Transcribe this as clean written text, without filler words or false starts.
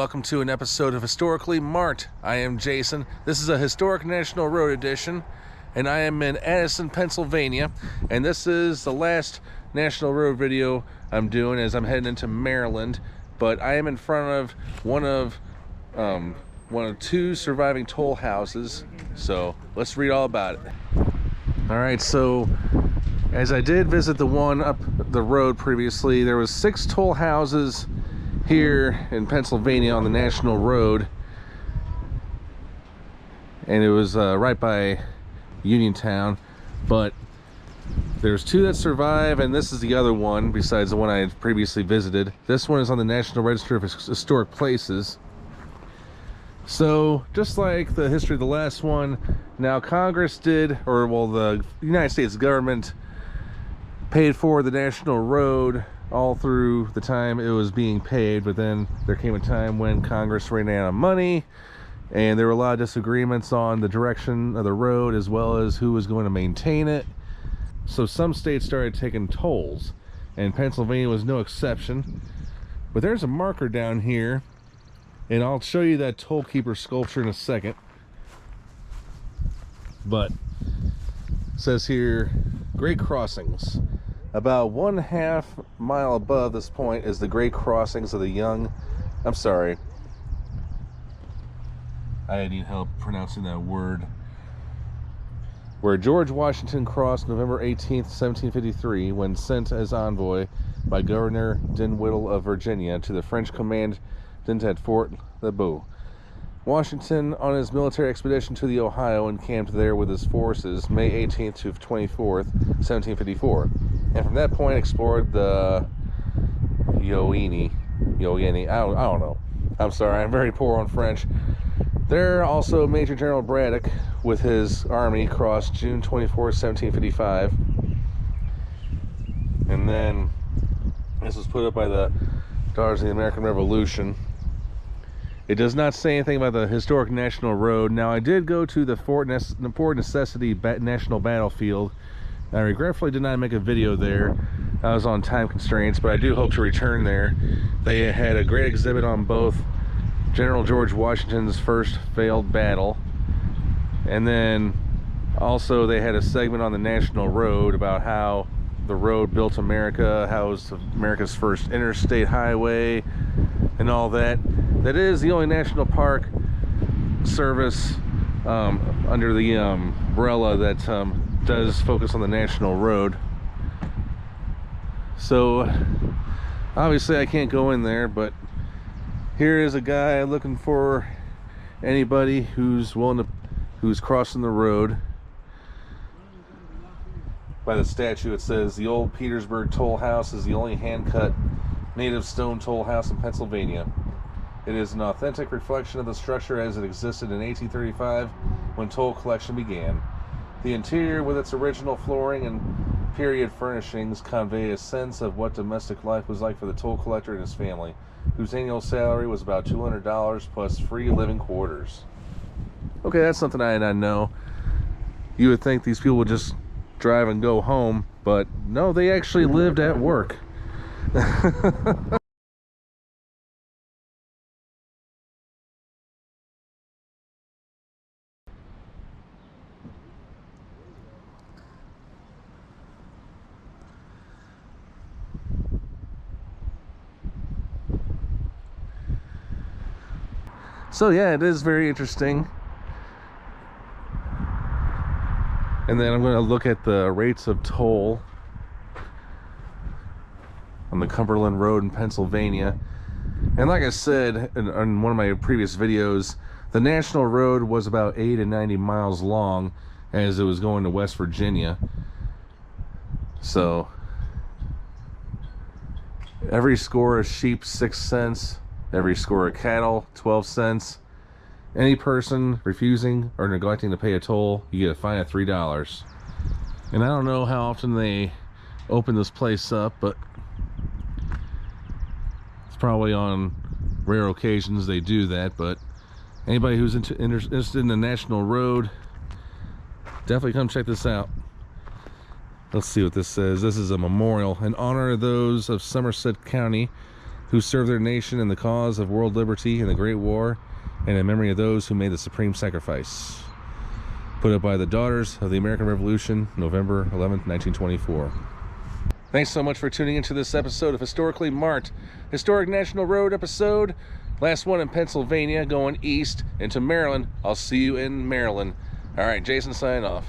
welcome to an episode of Historically Marked. I am Jason. This is a Historic National Road edition, and I am in Addison, Pennsylvania, and this is the last National Road video I'm doing as I'm heading into Maryland. But I am in front of one of two surviving toll houses, so let's read all about it. All right, so as I did visit the one up the road previously, there was 6 toll houses here in Pennsylvania on the National Road, and it was right by Uniontown, but there's 2 that survive, and this is the other one besides the one I had previously visited. This one is on the National Register of Historic Places. So just like the history of the last one, now Congress did, or well, the United States government paid for the National Road all through the time it was being paid, but then there came a time when Congress ran out of money, and there were a lot of disagreements on the direction of the road as well as who was going to maintain it. So some states started taking tolls, and Pennsylvania was no exception. But there's a marker down here, and I'll show you that toll keeper sculpture in a second. But it says here, Great Crossings. About 1/2 mile above this point is the Great Crossings of the Young. I'm sorry, I need help pronouncing that word. Where George Washington crossed November 18th, 1753, when sent as envoy by Governor Dinwiddie of Virginia to the French commandant at Fort Le Boeuf. Washington, on his military expedition to the Ohio, encamped there with his forces May 18th to 24th, 1754, and from that point explored the Yoeni, I don't know. I'm sorry, I'm very poor on French. There also Major General Braddock with his army crossed June 24th, 1755, and then this was put up by the Daughters of the American Revolution. It does not say anything about the historic National Road. Now, I did go to the Fort Necessity National Battlefield. I regretfully did not make a video there. I was on time constraints, but I do hope to return there. They had a great exhibit on both General George Washington's first failed battle, and then also they had a segment on the National Road about how the road built America, how it was America's first interstate highway, and all that. That is the only national park service under the umbrella that does focus on the National Road. So obviously I can't go in there, but here is a guy looking for anybody who's who's crossing the road. By the statue it says the old Petersburg toll house is the only hand-cut native stone toll house in Pennsylvania. It is an authentic reflection of the structure as it existed in 1835 when toll collection began. The interior, with its original flooring and period furnishings, convey a sense of what domestic life was like for the toll collector and his family, whose annual salary was about $200 plus free living quarters. Okay, that's something I did not know. You would think these people would just drive and go home, but no, they actually lived at work. So yeah, it is very interesting. And then I'm going to look at the rates of toll on the Cumberland Road in Pennsylvania. And like I said in one of my previous videos, the National Road was about 80 to 90 miles long as it was going to West Virginia. So every score of sheep 6 cents, every score of cattle 12 cents. Any person refusing or neglecting to pay a toll, you get a fine of $3. And I don't know how often they open this place up, but it's probably on rare occasions they do that. But anybody who's interested in the National Road, definitely come check this out. Let's see what this says. This is a memorial in honor of those of Somerset County who served their nation in the cause of world liberty in the Great War, and in memory of those who made the supreme sacrifice. Put up by the Daughters of the American Revolution, November 11th, 1924. Thanks so much for tuning into this episode of Historically Marked, Historic National Road episode. Last one in Pennsylvania, going east into Maryland. I'll see you in Maryland. All right, Jason signing off.